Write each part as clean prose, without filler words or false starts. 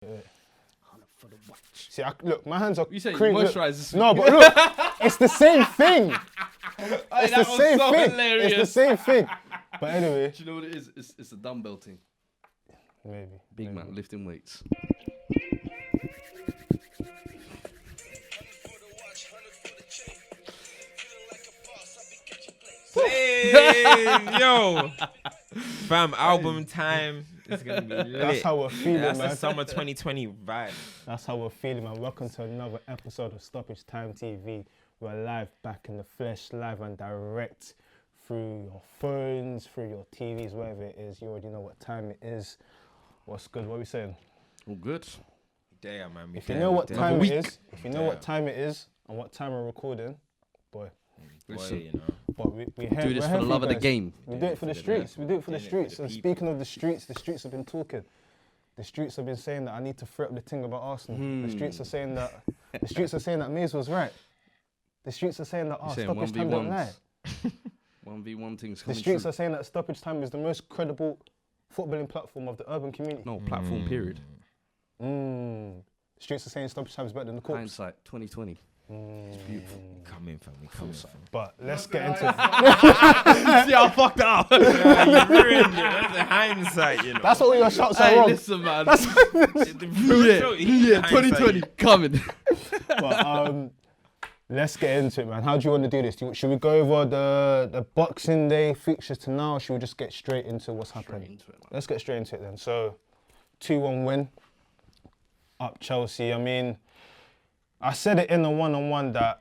For the watch. See, look, my hands are You say cream. moisturize this No, but look, it's the same thing. It's the was same so thing. hilarious. It's the same thing. But anyway. Do you know what it is? It's a dumbbell thing. Maybe. Big man lifting weights. Hey, yo. Fam, album time. It's going to be lit. That's how we're feeling, That's man. the summer 2020 vibe. That's how we're feeling, man. Welcome to another episode of Stoppage Time TV. We're live back in the flesh, live and direct through your phones, through your TVs, wherever it is. You already know what time it is. What's good? What are we saying? All good. Damn, man. If you know what time it is, if you know what Damn. time it is and what time we're recording, boy. Boy, you know. But we here, Do this for the love of the game. We do it for the streets. We do it for the Doing it for streets. the And people. speaking of the streets have been talking. The streets have been saying that I need to throw up the thing about Arsenal. The streets are saying that Mays was right. The streets are saying that You're saying stoppage time don't lie. 1v1 things The coming streets true. are saying that stoppage time is the most credible footballing platform of the urban community. No, platform period. The streets are saying stoppage time is better than the courts. Hindsight, 2020. It's beautiful. Come in, fam. Come in, fam. But let's get into it. See how fucked up. You ruined it. That's the hindsight, you know. That's all your shots are Hey, wrong. listen, man. yeah, 2020 coming. But let's get into it, man. How do you want to do this? Should we go over the Boxing Day fixtures to now, or should we just get straight into what's happening? Let's get straight into it then. So, 2-1 win, up Chelsea. I mean, I said it in the one-on-one that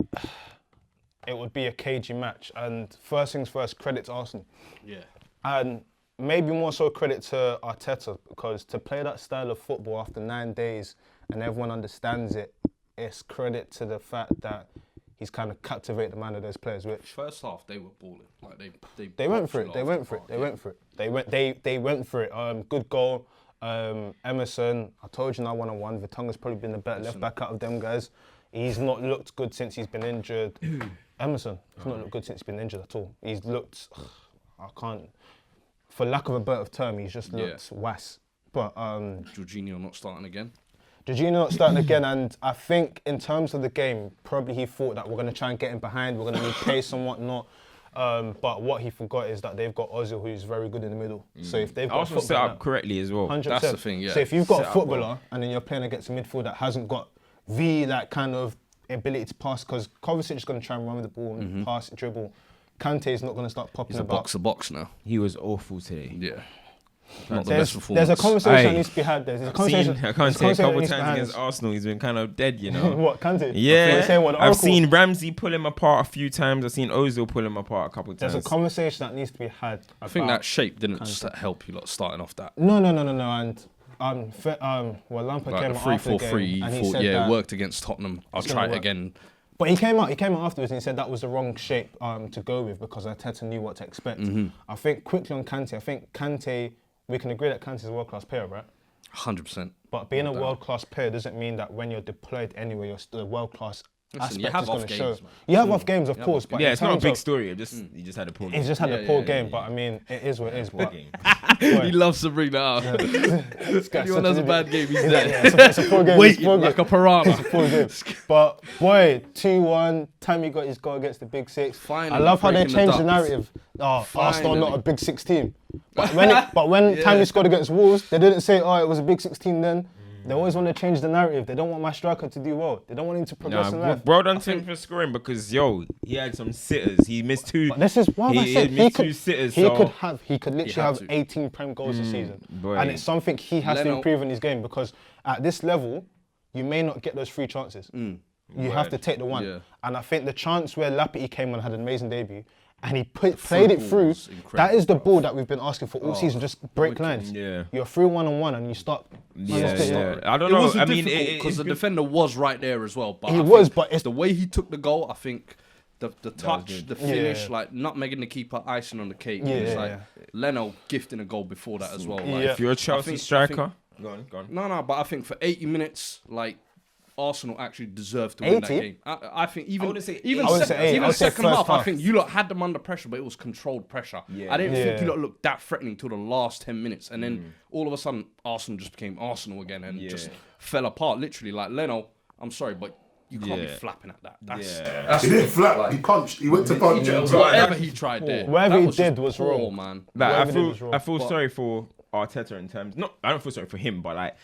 it would be a cagey match. And first things first, credit to Arsenal. Yeah. And maybe more so credit to Arteta, because to play that style of football after 9 days and everyone understands it, it's credit to the fact that he's kind of captivated the mind of those players. Which First half, they were balling. Like they went for it. They went for it. They went for it. They went for it. Good goal. Emerson, I told you now 1-on-1. Vertonghen's probably been the better left back out of them guys. He's not looked good since he's been injured. Emerson, he's not looked good since he's been injured at all. He's looked, for lack of a better term, he's just looked was. But Jorginho not starting again. Jorginho not starting again, and I think in terms of the game, probably he thought that we're going to try and get him behind, we're going to need pace and whatnot. But what he forgot is that they've got Ozil, who's very good in the middle. So if they've got Arsenal set up correctly as well. 100%. That's the thing, yeah. So if you've got Set a up footballer well. and then you're playing against a midfield that hasn't got that kind of ability to pass, because Kovacic is going to try and run with the ball and pass, dribble. Kante is not going to start popping He's a about. box now. He was awful today. Yeah. Not the best There's performance. a conversation that Aye. needs to be had. There's a I conversation. can't there's say a conversation that couple needs to be times had. against Arsenal, he's been kind of dead, you know. What, Kante? Yeah, You're saying what, the I've Oracle? seen Ramsey pull him apart a few times. I've seen Ozil pull him apart a couple There's times. a conversation that needs to be had. I think about- that shape didn't help you lot starting off that. No. And Lampard Like came the out after the 3-4-3, game and he thought, said yeah, that. it worked against Tottenham. I'll gonna try it work. again. But he came out afterwards and he said that was the wrong shape to go with because Arteta knew what to expect. I think quickly on Kante, we can agree that Kante's a world-class player, right? 100%. But being a world-class player doesn't mean that when you're deployed anywhere, you're still a world-class aspect you have is going off to show. games, man. You have off games, of course, but yeah, in it's not a terms big of- story. He just had a poor He's just had Yeah, a poor yeah, game, yeah, but I mean, it is what it is. But game. He loves to bring that up. this guy's Anyone such has an a bad idiot. game, he's Yeah, dead. it's a poor game. Waiting like a piranha. It's a poor game. But boy, 2-1. Tammy got his goal against the Big Six. Finally I love how they breaking the changed the ducks. narrative. Arsenal Finally. not a Big Six team. But when Tammy scored against Wolves, they didn't say, it was a Big 16 then. They always want to change the narrative. They don't want my striker to do well. They don't want him to progress in life. Well done to him for scoring because, he had some sitters. He missed two. But this is what I said. He missed two sitters. He could literally had have to. 18 Prem goals this season. boy. And it's something he has to Leno- improve in his game because at this level, you may not get those free chances. You have to take the one. Yeah. And I think the chance where Lapity came on and had an amazing debut, and he played it ball through. was incredible, That is the bro. ball that we've been asking for all season. Just break lines. Yeah. You're through 1-on-1 and you start. Yeah. I don't It know. wasn't I mean, difficult because the defender was right there as well. But He I was, think but it's- the way he took the goal. I think the touch, good. the finish, Yeah. like nutmegging the keeper, icing on the cake. Yeah, It was yeah, like Leno gifting a goal before that as well. Like, Yeah. if you're a Chelsea I think- striker, go on. No, but I think for 80 minutes, like Arsenal actually deserved to win that 80? game. I think even wouldn't say even 80. I wouldn't say 80. I even would say second first half, I half. think you lot had them under pressure, but it was controlled pressure. Yeah. I didn't think Yeah. you lot looked that threatening till the last 10 minutes, and then all of a sudden Arsenal just became Arsenal again and just fell apart. Literally, like Leno, I'm sorry, but you can't be flapping at that. That's He didn't flap. He punched. He went to punch. whatever he tried there. Whatever that he was did just was poor, wrong. man. Like, Whatever he did was wrong. I feel sorry for Arteta in terms. I don't feel sorry for him, but like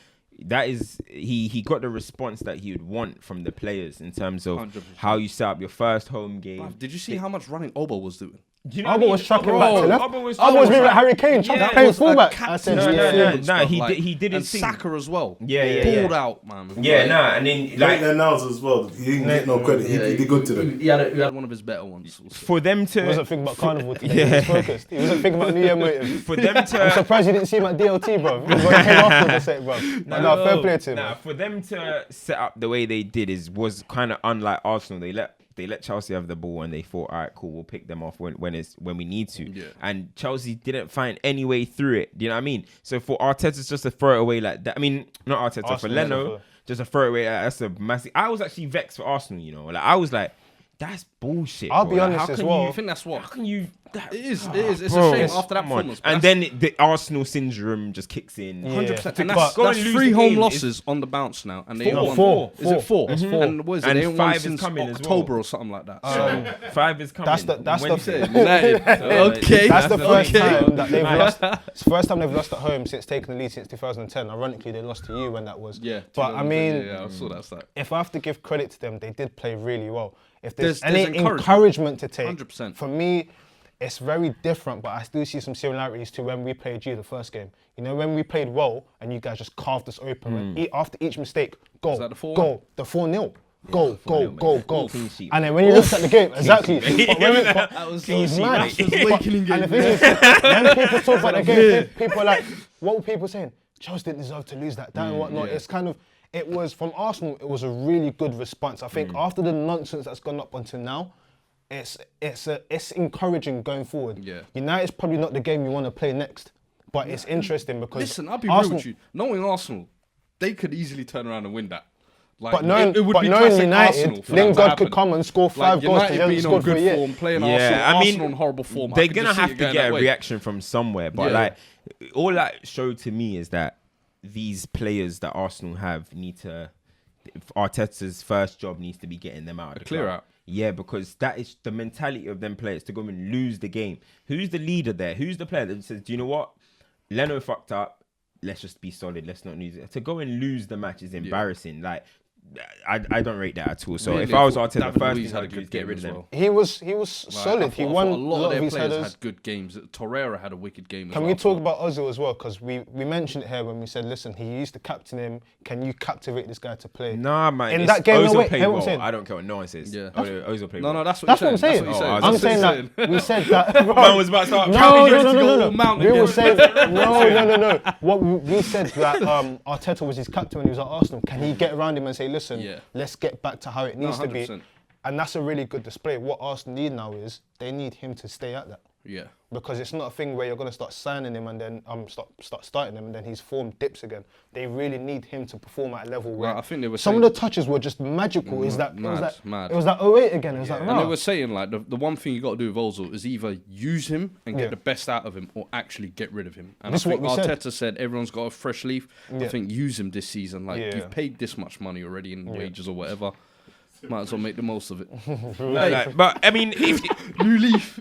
that is he got the response that he would want from the players in terms of 100%. how you set up your first home game. Bruv, did you see how much running Obo was doing? Do you know Alba was chucking back to left. Alba was Alba was moving like- like Harry Kane, trying to play fullback. I said, he did and his thing. Saka as well. Yeah. Pulled out, man. And then Like like their nows as well. He didn't get no credit. He did good to them. He had one of his better ones. for them He wasn't to thinking about Carnival today. He was focused. He wasn't thinking about New Year motive. for them I'm to surprised you didn't see him at DLT, bro. He came afterwards and said, bro. No, fair play to him. man. for them to set up the way they did was kind of unlike Arsenal. They let Chelsea have the ball and they thought, all right, cool, we'll pick them off when we need to. Yeah. And Chelsea didn't find any way through it. Do you know what I mean? So for Arteta, just to throw it away like that. I mean, not Arteta, for Arsenal, Leno, yeah. just to throw it away. That's a massive. I was actually vexed for Arsenal. You know, like I was like, that's bullshit. I'll bro. be Like, honest how as can well. I think that's what. How can you? It is. It's Bro, a shame after that come on. performance. And then the Arsenal syndrome just kicks in. 100%. And But- that's Go and lose 3 the home game. losses on the bounce now. And they ain't No, won. four. Is it 4? It's four. And what is it? And They ain't 5 won is since coming as October well. or something like that. So, 5 is coming. That's the Wednesday. okay. That's the first Okay. time that they've lost. It's the first time they've lost at home since taking the lead since 2010. Ironically, they lost to you when that was. Yeah. But I mean, Yeah, I saw that stat. if I have to give credit to them, they did play really well. If there's, There's any encouragement. encouragement to take, 100%. for me, it's very different, but I still see some similarities to when we played you the first game. You know, when we played well and you guys just carved us open. After each mistake, go, that the 4-1? go, the 4-0. Go, go, go, go. Clean sheet. And then when you looked at the game, exactly. But when That was it was sheet, mad. mate. It was awakening And the game. thing is, when people talk about the game, people are like, what were people saying? Chelsea didn't deserve to lose that and whatnot. yeah. It's kind of, it was, from Arsenal, it was a really good response. I think after the nonsense that's gone up until now, it's encouraging going forward. Yeah. United's probably not the game you want to play next, but it's interesting because Listen, I'll be Arsenal, real with you. Knowing Arsenal, they could easily turn around and win that. Like, But knowing, it would but be knowing classic Arsenal United, for that to Lingard happen. could come and score Like 5 goals because United he hasn't being on scored for a good year. form, playing Yeah, Arsenal on horrible form. I They're could gonna just see have it to going get that a way. reaction from somewhere. But Yeah. like, all that showed to me is that these players that Arsenal have need to. Arteta's first job needs to be getting them out of the clear club. out. Yeah, because that is the mentality of them players to go and lose the game. Who's the leader there? Who's the player that says, do you know what? Leno fucked up. Let's just be solid. Let's not lose it. To go and lose the match is embarrassing. Like, I don't rate that at all. So Really, if I was thought Arteta, the David first Luiz thing had I'd a do is good get game rid of as them. well. He was Like, solid. I He thought won a lot of their his players headers. had good games. Torreira had a wicked game. Can we talk about Ozil as well? Because we mentioned it here when we said, listen, he used to captain him. Can you captivate this guy to play? Nah, man. In it's that game, no, Ozil wait, played hear what I'm well. saying? I don't care what no one says. Yeah. Ozil played No, well. that's what That's you're what I'm saying. That's what you're Oh, saying. I'm that's saying That's that we said that. Man was about to start No, counting no, against no, the no, goal. no, no. Mount We were again. saying no. What we said that Arteta was his captain when he was at Arsenal. Can he get around him and say, listen, Yeah. let's get back to how it needs to be? 100%. And that's a really good display. What Arsenal need now is they need him to stay at that. Yeah. Because it's not a thing where you're going to start signing him and then start starting him and then his form dips again. They really need him to perform at a level where Right, I think they were some saying- of the touches were just magical. It was Mad. it was that 08 again. It was like, And they rah. were saying like the one thing you got to do with Ozil is either use him and get Yeah. the best out of him, or actually get rid of him. And This I is think what we said. Arteta said everyone's got a fresh leaf. I Yeah. think use him this season. Like Yeah. you've paid this much money already in wages or whatever. Might as well make the most of it. Like, but I mean, if New leaf,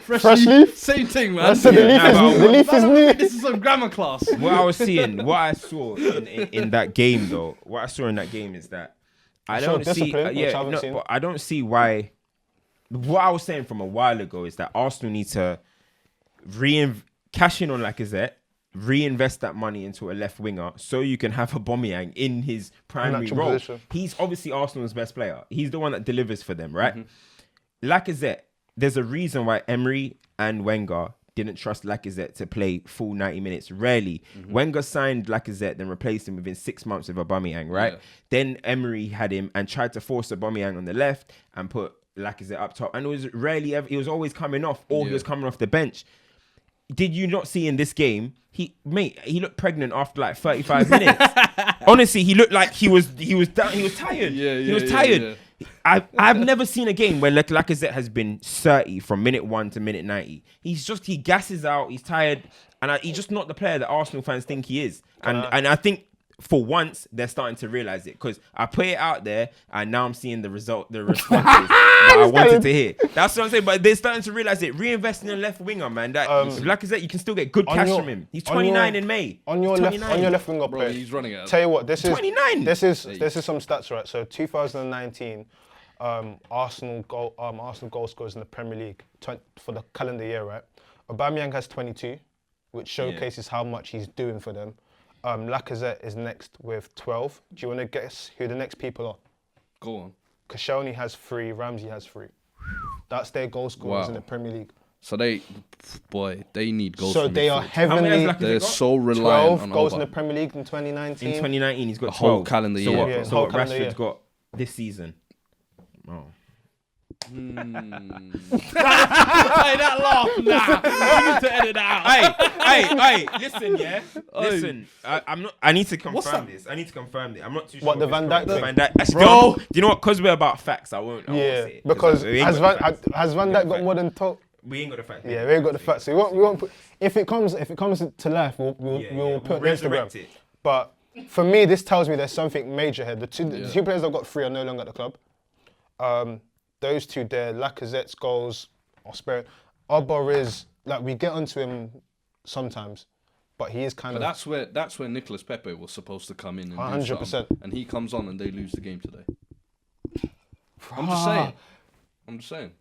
fresh leaf? same thing, man. I said the leaf Nah, is but the leaf is new. This is some grammar class. what I was seeing, what I saw in that game though, what I saw in that game is that I Saw don't see, discipline, which I haven't seen. but I don't see why. What I was saying from a while ago is that Arsenal need to cash in on Lacazette, reinvest that money into a left winger, so you can have Aubameyang in his primary Natural role. position. He's obviously Arsenal's best player. He's the one that delivers for them, right? Lacazette, there's a reason why Emery and Wenger didn't trust Lacazette to play full 90 minutes. Rarely. Wenger signed Lacazette, then replaced him within 6 months with Aubameyang, right? Yeah. Then Emery had him and tried to force Aubameyang on the left and put Lacazette up top. And it was rarely ever, he was always coming off, or he Yeah. was coming off the bench. did you not see in this game? He looked pregnant after like 35 minutes. Honestly, he looked like he was down. He was tired. He was tired. I've never seen a game where Lacazette has been 30 from minute 1 to minute 90. He gasses out. He's tired, and he's just not the player that Arsenal fans think he is. And I think for once they're starting to realize it, because I put it out there and now I'm seeing the responses that I wanted to hear. That's what I'm saying. But they're starting to realize it. Reinvesting in a left winger, man. That Lacazette, you can still get good cash from him. He's 29 in May. On your left winger, bro, he's running it. Tell you what, this is 29. This is some stats, right? So 2019, Arsenal goal scorers in the Premier League for the calendar year, right? Aubameyang has 22, which showcases how much he's doing for them. Lacazette is next with 12. Do you want to guess who the next people are? Go on. Koscielny has 3, Ramsey has 3. That's their goal scorers in the Premier League. So they need goals. So they are heavily. They're so reliant 12 on goals in the Premier League in 2019. In 2019, he's got the 12. whole calendar year. So what? Yeah, So whole what calendar Rashford's year. got this season? Oh. Hey, that laugh, nah. You need to edit that out. Hey, listen, yeah. Listen, I'm not. I need to confirm this. I'm not too sure. What, the Van Dijk thing? Van Dijk. Actually, Bro. do you know what? Because we're about facts, I won't say it. Because we ain't got the facts. has Van Dijk got more than top? We ain't got the facts. Yeah, we ain't got the facts. So we won't put, if it comes to life, we'll put it on resurrect Instagram. it. But for me, this tells me there's something major here. The two players that got 3 are no longer at the club. Those two there, Lacazette's goals are sparing. Arbor is, like, we get onto him sometimes, but he is kind of. That's where Nicolas Pepe was supposed to come in and 100%. And he comes on and they lose the game today. I'm just saying.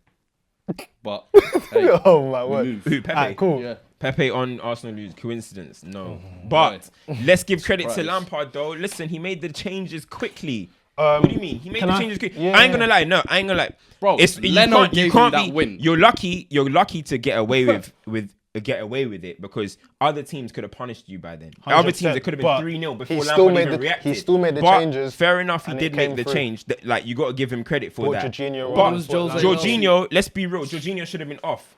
But hey, oh my word. Who, Pepe? Alright, cool. yeah. Pepe on Arsenal lose. Coincidence? No. But let's give credit to Surprise. Lampard though. Listen, he made the changes quickly. What do you mean? He made the changes quickly. Yeah. I ain't gonna lie. No, I ain't gonna lie. Bro, Leno gave him that win. You're lucky to get away with it because other teams could have punished you by then. Other teams, it could have been 3-0 before Lampard even reacted. He still made the But changes. fair enough, he and did it make came the through. change. Like, you got to give him credit for that. Jorginho, Let's be real. Jorginho should have been off.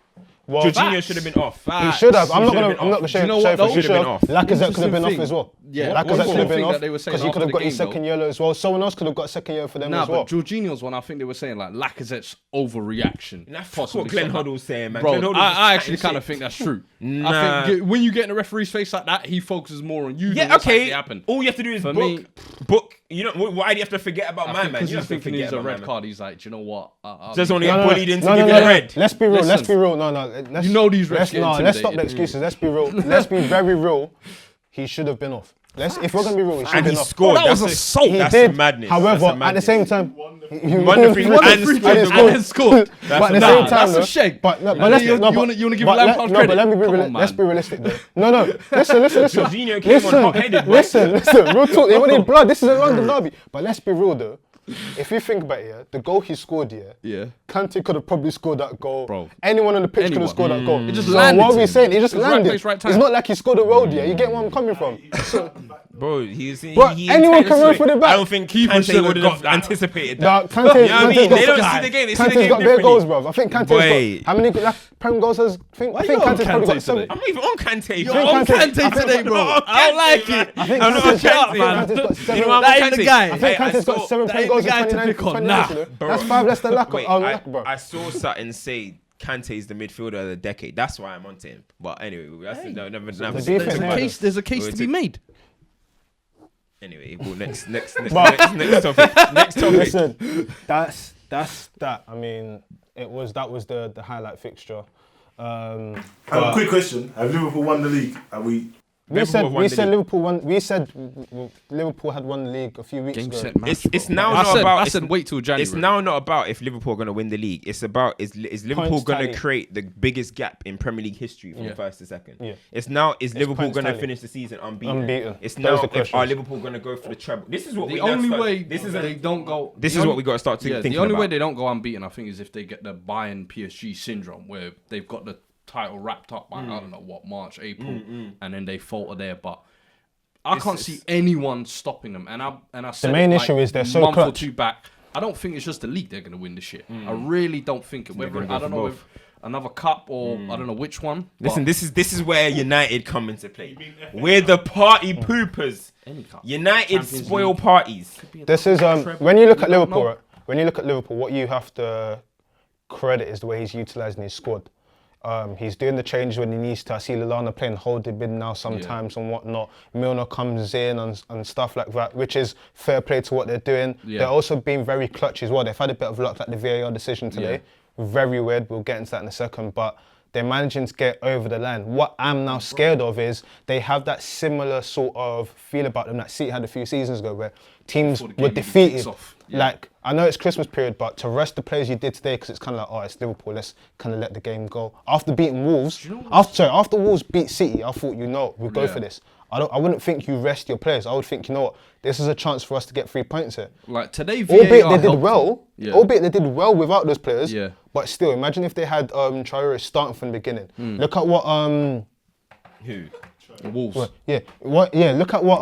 Well, Jorginho should have been off. he should have. I'm not been gonna off. show You know you. what, though? He should have off. Lacazette could have been off Interesting as well. Yeah, Lacazette one could have been thing off that they were saying because he could have after got the his game, second yellow as well. Someone else could have got a second yellow for them as well. But Jorginho's one, I think they were saying like Lacazette's overreaction. That's what Glenn Hoddle's saying, man. Bro, Glenn Hoddle's I just actually chatting kind of shit. think that's true. Nah. I think when you get in a referee's face like that, he focuses more on you than Yeah, what's okay. actually happened. All you have to do is For book. You know, why do you have to forget about my man? Because You he's don't have to thinking forget he's a about my red man. card. He's like, do you know what? Just only get bullied into giving a red. Let's be real. Let's Listen. be real. No. You know these refs Let's get let's stop the intimidated. excuses. Let's be real. Let's be very real. He should have been off. If we're gonna be real, he should have And been he off. scored. that was That's assault. He That's did. madness. However, That's at the madness. same time, he won the free kick and and scored the goal. scored. But at the Nah, same time, that's a though, shake. But You wanna give Lampard credit? But let me be Come on, let's man. be realistic though. No. Listen. Jorginho came on hot-headed, bro. Listen. Real talk. They wanted blood. This is a London derby. But let's be real though. If you think about it, the goal he scored here, Yeah. Kante could have probably scored that goal. Bro. Anyone on the pitch could Anyone. have scored that goal. It just So landed what to are we him. saying? He just It was right landed. place, right time. It's not like he scored a road here. You get where I'm coming from. So, Bro, But anyone can run for the back. I don't think Keeper Kante should have would got have that. anticipated Nah, that. Kante, You know what I mean? Kante's They got- don't see the game. They see the Kante's game got bare goals, differently. bro. I think Kante's Boy. got how many Prem goals has? I think you Kante's on probably Kante got 7. today? I'm not even on Kante. You're bro. on Kante- Kante today, bro. I'm I don't like Kante, it. I think I'm not on Kante's got- Kante, man. Kante's got You 7. know what, That I'm ain't the Kante. guy. I think Kante's got 7 that Prem ain't goals the in guy to 29 pick on. 29, you know? Bro. That's 5 less than Wait, Lacazette, bro. I saw Sutton say Kante's the midfielder of the decade. That's why I'm on to him. But anyway, that's never. There's a case to be made. Anyway, well, next topic. Next topic. Listen, that's that. I mean, that was the highlight fixture. I have a quick question. Have Liverpool won the league? Are we? We said Liverpool won the Liverpool had won the league a few weeks Game ago. set match. It's now I not said, about. I said wait till January. It's now not about if Liverpool are going to win the league. It's about is Liverpool Points going to tally. create the biggest gap in Premier League history from first to second. Yeah. It's now is Liverpool points going to tally. finish the season unbeaten. It's Those now are the if questions. are Liverpool going to go for the treble. This is what The we only start, way This is they don't go. This the is what only- we got to start thinking The only about. way they don't go unbeaten, I think, is if they get the Bayern PSG syndrome, where they've got the title wrapped up by I don't know what March, April, and then they falter there. But I can't see anyone stopping them. And I said main it, issue is they're so month clutch. or two back. I don't think it's just the league they're going to win this shit. I really don't think it. Whether I don't know if another cup or I don't know which one. Listen, this is where United come into play. We're the party poopers. Any cup. United Champions spoil League. parties. This is when you look at Liverpool. Right? When you look at Liverpool, what you have to credit is the way he's utilising his squad. He's doing the changes when he needs to. I see Lallana playing holding mid now sometimes and whatnot. Milner comes in and stuff like that, which is fair play to what they're doing. Yeah. They're also being very clutch as well. They've had a bit of luck, like the VAR decision today. Very weird. We'll get into that in a second, but they're managing to get over the line. What I'm now scared of is they have that similar sort of feel about them that City had a few seasons ago, where teams were defeated. Like, I know it's Christmas period, but to rest the players you did today, because it's kind of like, oh, it's Liverpool, let's kind of let the game go. After beating Wolves, after Wolves beat City, I thought, we'll go for this. I wouldn't think you rest your players. I would think, this is a chance for us to get 3 points here. Like today, VAR albeit they did well. Yeah. Albeit they did well without those players. Yeah. But still, imagine if they had Traore starting from the beginning. Look at what Who? The Wolves. look at what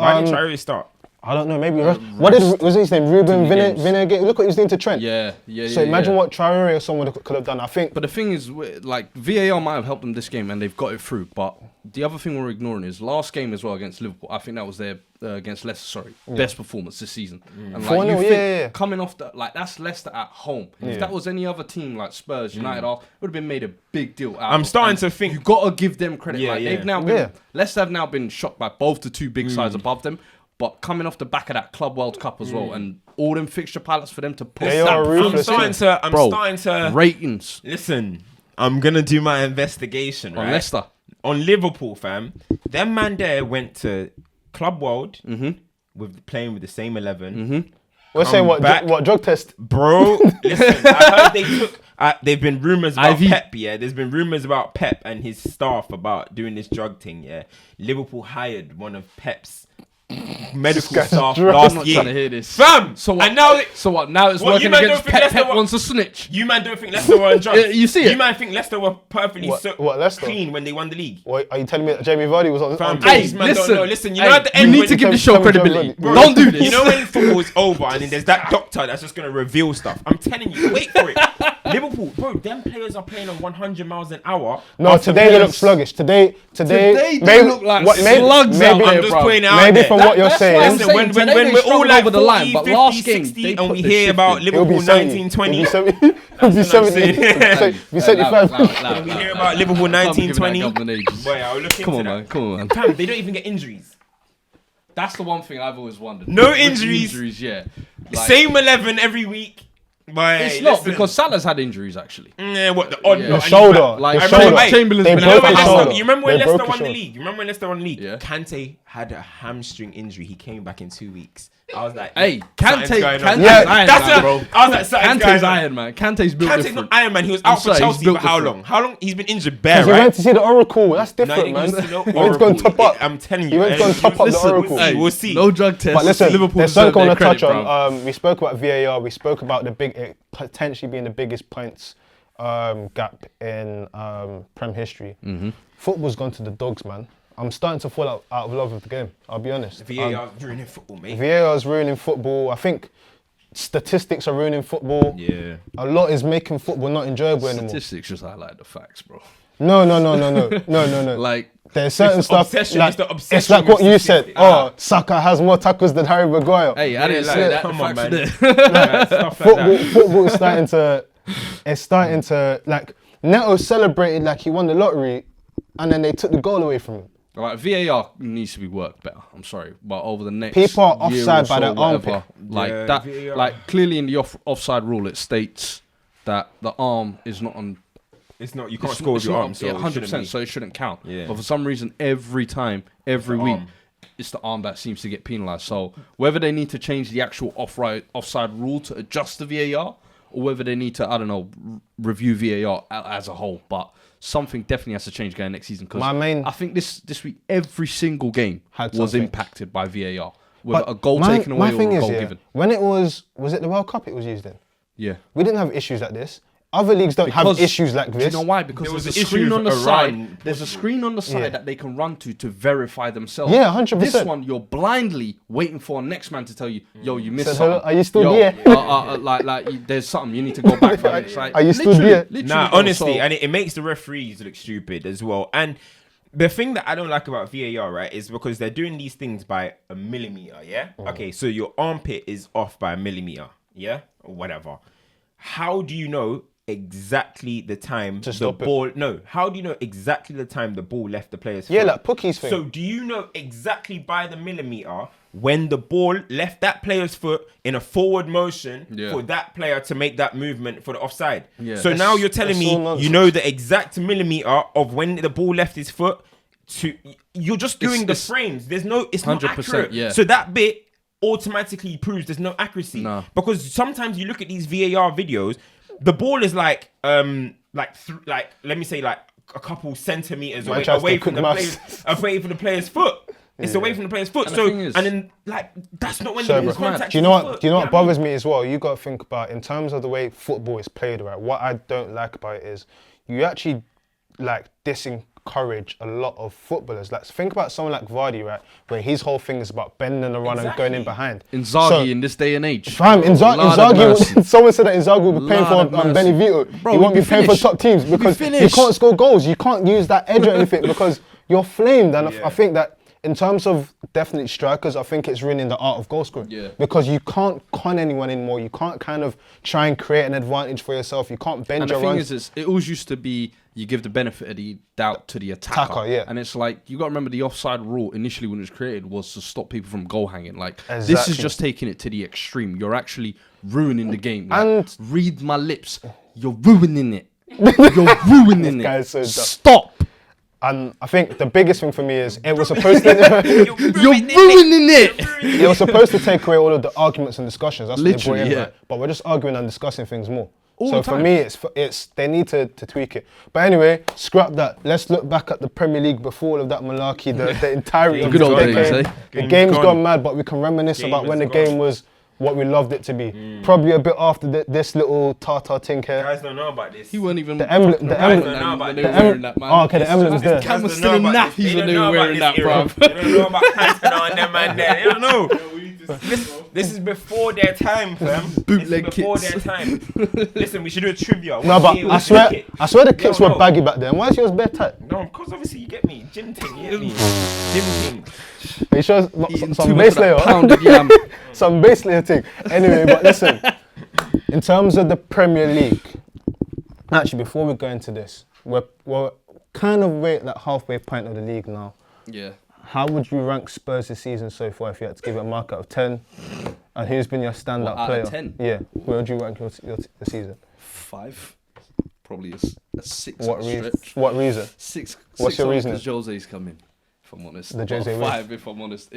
Why did Traore start? I don't know, maybe was his name Ruben Vinagre? Look what he was doing to Trent. So imagine what Traore or someone could have done. I think. But the thing is, like VAR might have helped them this game, and they've got it through. But the other thing we're ignoring is last game as well against Liverpool. I think that was their against Leicester. Best performance this season. And like you think coming off that's Leicester at home. If that was any other team like Spurs, United, would have been made a big deal out. I'm starting to think you got to give them credit. They've now been Leicester have now been shocked by both the two big sides above them. But coming off the back of that Club World Cup as well, and all them fixture pilots for them to push I'm starting to ratings. Listen, I'm gonna do my investigation On right? Leicester. On Liverpool, fam. Them man there went to Club World with playing with the same 11. We're saying what drug test? Bro, listen, I heard they took. There've been rumours about Pep, There's been rumours about Pep and his staff about doing this drug thing, Liverpool hired one of Pep's medical staff last year. Trying to hear this. Fam! So what? Now it's working against Pep. Pep wants a snitch. You man don't think Leicester were on drugs? You see it? You man think Leicester were perfectly clean when they won the league? What, are you telling me that Jamie Vardy was on? Hey, listen. You know at the end, you need to give the show credibility. Don't do this. You know when football's over and then there's that doctor that's just gonna reveal stuff. I'm telling you, wait for it. Liverpool, bro, them players are playing on 100 miles an hour. No, today they look sluggish. Today they look like slugs out there, I'm just pointing out maybe there. from what you're saying. Listen, when we're all like over the line, but last game 60, and we hear about Liverpool 1920. It'll be 75. We hear about Liverpool 1920. Boy, I'll look into that. Come on, man. Fam, they don't even get injuries. That's the one thing I've always wondered. No injuries. Yeah. Same 11 every week. It's not because Salah's had injuries actually. What the odd the shoulder, like Chamberlain's been you remember when Leicester won the league? Yeah. Kante had a hamstring injury. He came back in 2 weeks. I was like, hey, Kante's iron, bro. I was like, Kante's iron, man. Kante's built different. Not Iron Man. He was out for Chelsea for how long? How long? He's been injured bare, right? He went to see the Oracle. That's different, man. He went to go and top up. I'm telling you. He went to go and top up the Oracle. We'll see. No drug test. But listen, Liverpool there's something I want to touch bro. on. We spoke about VAR. We spoke about it potentially being the biggest points gap in Prem history. Football's gone to the dogs, man. I'm starting to fall out of love with the game. I'll be honest. VAR's ruining football, mate. VAR's ruining football. I think statistics are ruining football. Yeah. A lot is making football not enjoyable anymore. Statistics just highlight the facts, bro. No. Like there's certain stuff. It's like what you said. Oh, Saka has more tackles than Harry Maguire. Hey, I didn't say that. Come on, man. Football is starting to like Neto celebrated like he won the lottery, and then they took the goal away from him. Like VAR needs to be worked better. I'm sorry, but over the next people are year offside or so, by their whatever, armpit. like that. VAR. Like clearly in the offside rule, it states that the arm is not on. It's not. You can't score with your arm. So 100%. So it shouldn't count. Yeah. But for some reason, every week, it's the arm that seems to get penalised. So whether they need to change the actual offside rule to adjust the VAR, or whether they need to, review VAR as a whole, but something definitely has to change going next season. Because I think this week every single game was impacted by VAR, whether a goal taken away or a goal given. When it was it the World Cup it was used in? Yeah. We didn't have issues like this. other leagues don't have issues like Do this. you know why? Because There was there's a an screen issue on the with side. Iran There's a screen on the side that they can run to verify themselves. Yeah, 100%. This one, you're blindly waiting for a next man to tell you, yo, you missed So, something. are you still Yo, there? there's something you need to go back from. It's like, Are you still literally, there? literally, Nah, bro, honestly, so- and it makes the referees look stupid as well. And the thing that I don't like about VAR, right, is because they're doing these things by a millimeter, yeah? Okay, so your armpit is off by a millimeter, yeah? Or whatever. How do you know exactly the time the stop it. ball... No, how do you know exactly the time the ball left the player's Yeah, foot? like Pookie's thing. So do you know exactly by the millimeter when the ball left that player's foot in a forward motion for that player to make that movement for the offside? Yeah. So now you're telling that's all me nonsense. you know the exact millimeter of when the ball left his foot to... You're just doing It's- the frames. There's no... It's not 100%, accurate. yeah. So that bit automatically proves there's no accuracy. No. Because sometimes you look at these VAR videos, the ball is like let me say like a couple centimeters Man tries away to from cook the player's foot. It's away from the player's foot. And So the thing is- and then like that's not when So, the bro, ball's contact. do you know his what? foot. Do you know what what I mean? bothers me as well? You got to think about in terms of the way football is played, right? What I don't like about it is you actually like disencourage a lot of footballers. Like think about someone like Vardy, right? Where his whole thing is about bending the run and going in behind. Inzaghi So- in this day and age. Fam, Lord of mercy. Inzaghi, someone said that Inzaghi will be paying Lord for of mercy. Benevito. Bro, He won't we'd be be paying for finished. top teams We'd be because you finished. can't score goals. You can't use that edge or anything because you're flamed. And Yeah. I think that in terms of definitely strikers, I think it's ruining the art of goal scoring. Yeah. Because you can't con anyone anymore. You can't kind of try and create an advantage for yourself. You can't bend And your the thing runs. is, it always used to be you give the benefit of the doubt to the attacker. Yeah. And it's like, you got to remember the offside rule initially when it was created was to stop people from goal hanging. Like, this is Exactly. just taking it to the extreme. You're actually ruining the game. Like, And- read my lips. You're ruining it. You're ruining guy it. is so dumb. Stop. And I think the biggest thing for me is it was supposed to You're ruining it. it was supposed to take away all of the arguments and discussions. That's what Literally, they brought in, yeah. right? But we're just arguing and discussing things more. All so the for time. me, it's they need to tweak it. But anyway, scrap that. Let's look back at the Premier League before all of that malarkey, the entirety of Good the old decade. days, eh? The Game's game's gone. gone mad, but we can reminisce Game about when is the gone. game was what we loved it to be. Probably a bit after this little Tata tink here. Guys don't know about this. He weren't even. The emblem- fucking the around emblem- when No, but they the were em- wearing that, man. Oh, okay, the emblem's there. Cam was Guys still don't in know about nappies this. when they don't were know wearing about that, this era. bruv. They don't know about Cantona and them and there. They don't know. This is before their time, fam. Bootleg This is before kits. their time. Listen, we should do a trivia. No, but I swear the kits Yo, were no. baggy back then. Why is yours bare tight? No, because obviously you get me. Gym thing, you get me. Gym thing. Are you sure it's Eating some too much base of that layer? pounded yam. Some base layer thing. Anyway, but listen, in terms of the Premier League, actually, before we go into this, we're kind of at that halfway point of the league now. Yeah. How would you rank Spurs this season so far if you had to give it a mark out of 10? And who's been your standout What, out player? of 10? Yeah, where would you rank your the season? 5. Probably a 6. What at a reason? stretch. What reason? 6. What's your reasoning? Because Jose's coming, if I'm honest. The Jose Or way. 5, if I'm honest.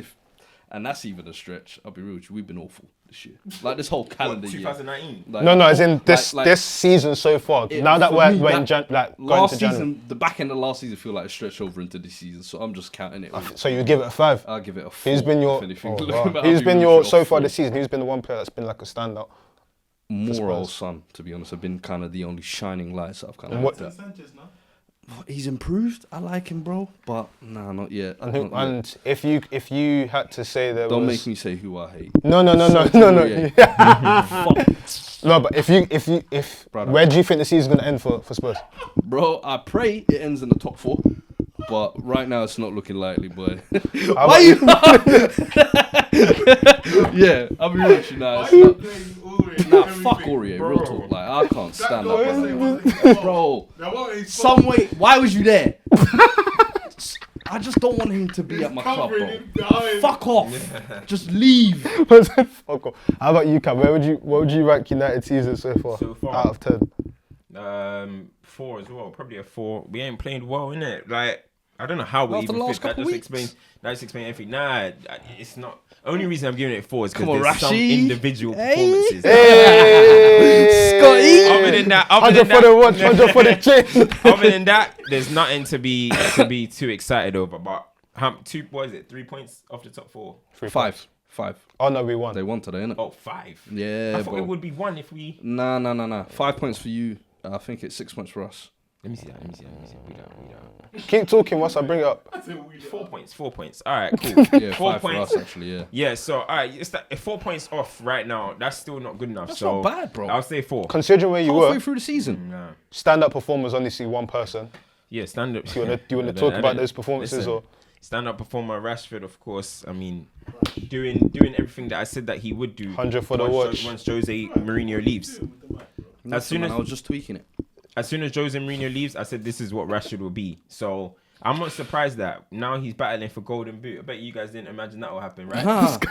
And that's even a stretch. I'll be real with you. We've been awful this year. Like this whole calendar year. 2019. Like, No, as in this like- this season so far. it- Now that for we're me, in that- going last to January. season, the back end of last season feel like a stretch over into this season. So I'm just counting it. So you give it a 5? I'll give it a 4. Who's been your if anything. oh, But wow. I'll Who's be been real your with you, so a far 4. this season? Who's been the one player that's been like a standout? More old son, to be honest. I've been kind of the only shining lights that I've kind of What- looked at. Sanchez now. He's improved. I like him, bro. But nah, not yet. And, Not yet. and if you had to say there Don't was make me say who I hate. no. Aurier. Fuck. No, but if Brother. where do you think the season's gonna end for Spurs? Bro, I pray it ends in the top 4. But right now it's not looking likely, boy. How Why about you? Yeah, I'll be real with you now. It's not, nah, fuck Aurier, real talk. Like I can't stand up, bro. Some way. Why was you there? I just don't want him to be at my club, bro. Fuck off. Just leave. Fuck off. How about you, Cam? What would you rank United season so far? So far? Out of 10. 4 as well. Probably a 4. We ain't played well, innit? Like, I don't know how we After the even last fit. That couple just weeks. explains. That just explains everything. Nah, it's not. Only reason I'm giving it 4 is because Come on, there's some Rashi. individual Hey. performances. Hey! Scotty. Other than that, 100 for the watch, 100 for the chain. other than that, there's nothing to be too excited over. But what is it? 3 points off the top 4. 5. Oh no, we won. They won today, innit? Oh, 5. Yeah, I thought bro. it would be 1 if we. Nah. 5 points for you. I think it's 6 points for us. Let me see that. Read out. Keep talking whilst I bring it up. 4 points. All right, cool. Yeah, 4 5 points. for us, actually, yeah. Yeah, so, all right, it's that, 4 points off right now. That's still not good enough. That's so not bad, bro. I'll say 4. Considering where you Halfway were, through the season. Nah. stand-up performers only see one person. Yeah, stand up. Do you want to talk about those performances or? Stand up performer Rashford, of course. I mean, doing everything that I said that he would do. 100 for the watch. Once Jose Mourinho leaves. As soon as I was just tweaking it. As soon as Jose Mourinho leaves, I said this is what Rashford will be. So I'm not surprised that now he's battling for Golden Boot. I bet you guys didn't imagine that would happen, right?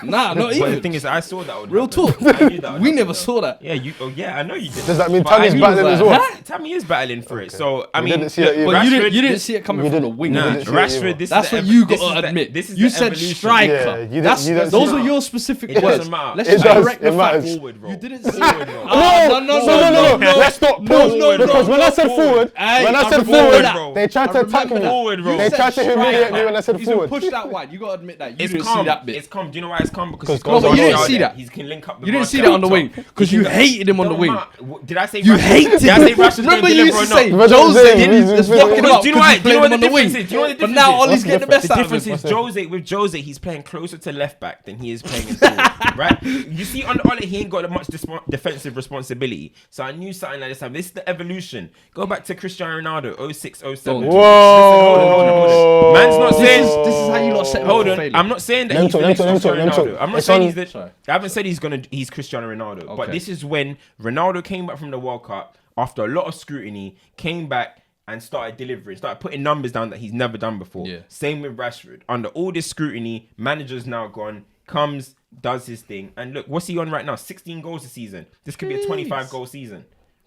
Nah, not But the even. thing is, I saw that would Real happen. talk. I knew that would We happen, never though. saw that. Yeah, I know you did. Does that mean But I Tammy's knew- battling as well? Huh? Tammy is battling for it. So I We mean, didn't see that either. But Rashford, you didn't see it coming from the wing. Nah, didn't see it either. Rashford. This That's is what the, you this got is to the- admit. This is You the said evolution. striker. Yeah, you That's, don't those see are that. your specific It words. doesn't matter. Let's It just does, correct it the matters. facts. Forward, bro. You didn't see Forward, it. bro. No, let's stop. Pause. Because when I said forward, when I said forward, they tried to attack me. Forward, bro. They tried to humiliate me when I said He's been forward. pushed that wide. You got to admit that. You It's didn't calm. see that bit. It's calm. Do you know why it's calm? Because he's No, got but you didn't Martial see there. that. He can link up the You didn't see Martial that on the top. wing because you hated him on the Don't wing. matter. Did I say You Rashford? hated Did I say him. Rashford's Remember gonna you deliver used or to say not? Jose Jose didn't didn't just just fuck him fuck up Do you know because why? he Do you know played what him on the the wing. difference is? Do you know what the But difference now is? Ollie's getting the best The out of difference him. is with Jose, he's playing closer to left back than he is playing in forward, right? You see, under Ollie, he ain't got much defensive responsibility. So I knew something like this time. This is the evolution. Go back to Cristiano Ronaldo, 06, 07. Don't. Whoa. Man's not saying. This is how you lot set him up Hold for on, failure. I'm not saying that Let him he's talk, the let him next talk, Cristiano let him Ronaldo. talk. I'm not It's saying on- I haven't said he's Cristiano Ronaldo, but this is when Ronaldo came back from the World Cup after a lot of scrutiny, came back and started delivering, started putting numbers down that he's never done before. Yeah. Same with Rashford. Under all this scrutiny, manager's now gone, comes, does his thing, and look, what's he on right now? 16 goals a season. This could be a 25-goal season.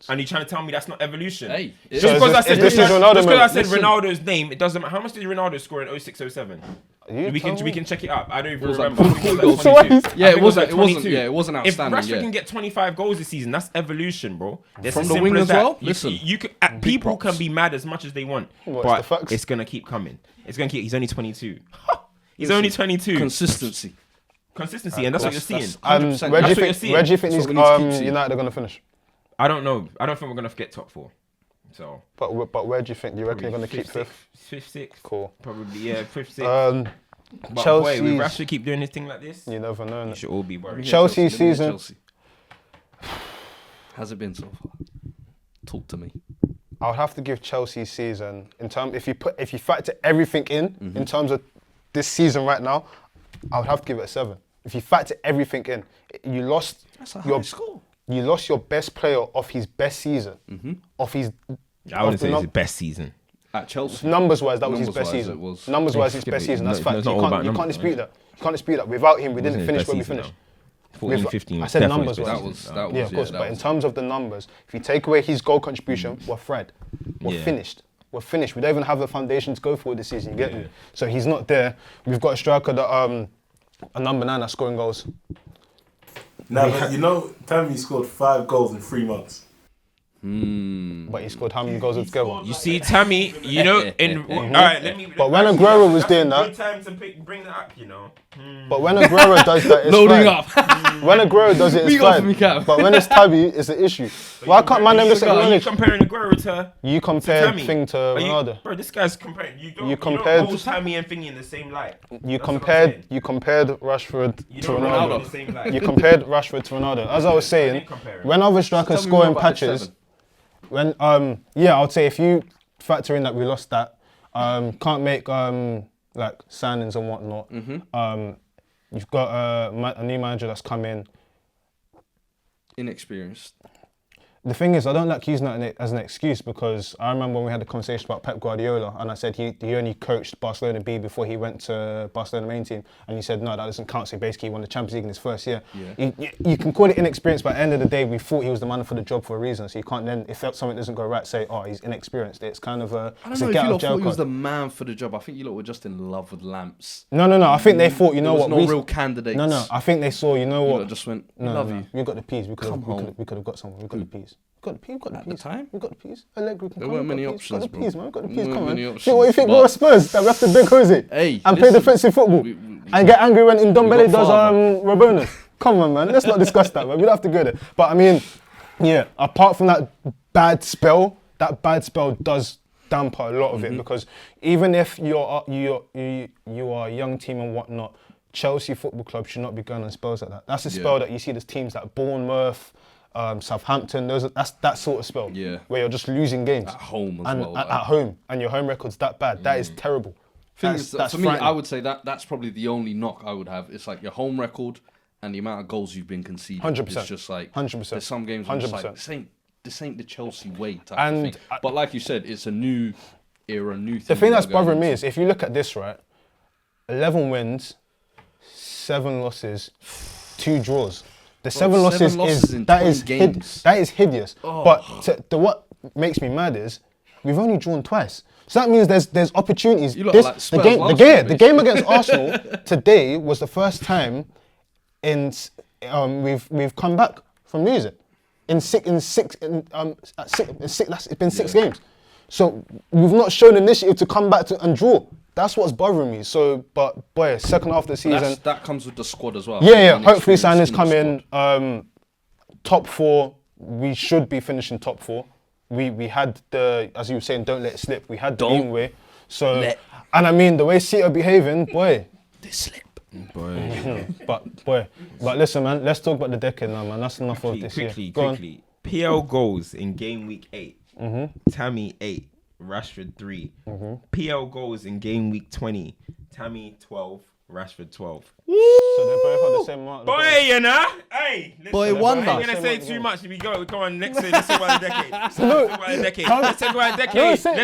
And you're trying to tell me that's not evolution? Hey, just So because I said this is Ronaldo just because I moment. said Listen. Ronaldo's name, it doesn't matter. How much did Ronaldo score in 06, 07? We can check it up. I don't even was like remember. I think it was So like what 22. is- Yeah, I think it wasn't. like 22. Yeah, it wasn't If outstanding. Rashford can get 25 goals this season, that's evolution, bro. That's From as the simple wing as as that. well? You- Listen, you can, people props. can be mad as much as they want, Well, it's but the facts. it's gonna keep coming. It's gonna keep. He's only 22. He's only 22. Consistency. Consistency, and that's what you're seeing. 100%. Where do you That's what think? you're seeing. Where do you think That's these what we need to keep seeing. United are gonna finish? I don't know. I don't think we're gonna get top 4. So But where do you think? You reckon you're gonna keep fifth? Fifth, sixth. Cool. Probably, yeah, fifth, sixth. But Chelsea's- boy, will Rashford keep doing his thing like this? You never know. You innit? should all be worried. Chelsea Let me hear season. Chelsea. How's it been so far? Talk to me. I would have to give Chelsea season if you factor everything in terms of this season right now, I would have to give it a 7. If you factor everything in, you lost That's a high score. you lost your best player off his best season, off his I wouldn't say it's his best season. At Chelsea. numbers wise. That was his best Numbers-wise, season. it was. Numbers wise, his Yeah, best but season. That's no, fact. it's not all about You can't numbers, dispute right? that. You can't dispute that. Without him, we didn't Wasn't finish his where we best season, finished. 14, With- 15 I was said definitely numbers his best wise. season. That was- Yeah, of course. that But in was- terms of the numbers, if you take away his goal contribution, we're Fred. We're Yeah. finished. We're finished. We don't even have a foundation to go for this season. You get me? So he's not there. We've got a striker that a number 9 that's scoring goals. Now, but you know, Tammy scored 5 goals in 3 months. But he scored how many goals altogether? You see, Tammy, you know, all right, let me. But when Aguero was doing that's that- a good time to bring that up, you know. But when Aguero does that, it's Loading fine. up. When Aguero does it, We it's got fine. from Mikael. But when it's Tabby, it's an issue. Why can't man them just Are you acknowledge? comparing Aguero to? You compared Tammy? thing to Are you- Ronaldo. Bro, this guy's comparing. You compared- don't hold Tammy and Thingy in the same light. You That's what I'm compared saying. Rashford You to don't hold Ronaldo. in the same light. You compared Rashford to Ronaldo. As I was saying, didn't compare him. when other strikers Tell me score more in about this patches, 7. when I would say if you factor in that we lost that, can't make like signings and whatnot. You've got a new manager that's come in. Inexperienced. The thing is, I don't like using that as an excuse because I remember when we had a conversation about Pep Guardiola and I said he only coached Barcelona B before he went to Barcelona main team, and he said no, that doesn't count. So basically, he won the Champions League in his first year. Yeah. You can call it inexperience, but at the end of the day, we thought he was the man for the job for a reason. So you can't then, if something doesn't go right, say, oh, he's inexperienced. It's kind of a I it's don't a know get if out you of lot jail thought he was card. the man for the job. I think you lot were just in love with lamps. No. I think they thought, you know There what? was no real candidates. No. I think they saw, you know You what? lot just went, we No, love no, you. We got the peas. We could Come home. have got someone. We got the peas. We got the At the peas. time? We got the peas. Allegri can There come. weren't We got many the peas. options, Got the bro. peas, man. We got the There peas. weren't Come on. many You options, what you think? but- We're Spurs that we have to beg Jose Hey, and play defensive football and get angry when Ndombele got does father. Rabona. Come on, man. Let's not discuss that, man. We don't have to go there. But I mean, Yeah, apart from that bad spell does damper a lot of it, because even if you are a young team and whatnot, Chelsea Football Club should not be going on spells like that. That's a spell that you see there's teams like Bournemouth, Southampton. That's that sort of spell where you're just losing games At home as and well. at home, and your home record's that bad. That is terrible. That's for me, I would say that's probably the only knock I would have. It's like your home record and the amount of goals you've been conceding. 100%. It's just like 100%. There's some games where it's like 100%. this ain't the Chelsea way type of thing. But like you said, it's a new era, new thing. The thing that's bothering me is if you look at this, right, 11 wins, 7 losses, 2 draws. The 7 losses that is hideous. Oh. But what makes me mad is we've only drawn twice. So that means there's opportunities. You look like Spurs the game against Arsenal today was the first time we've come back from losing. It's been 6 games. So we've not shown initiative to come back and draw. That's what's bothering me. So, but boy, second half of the season. That comes with the squad as well. Yeah. Hopefully signings come in. Top 4, we should be finishing top 4. We had as you were saying, don't let it slip. We had the leeway. So, and I mean, the way City are behaving, boy. They slip. But listen, man, let's talk about the decade now, man. That's enough of this year. Quickly. PL goals in game week 8. Tammy 8, Rashford 3. PL goals in game week 20. Tammy 12, Rashford 12. So they both have the same mark. Boy, you know? Hey, listen, Boy, wonder. I ain't gonna say too much. We go on. Let's talk about the decade. Let's talk about the decade. Let's talk about the decade, fam.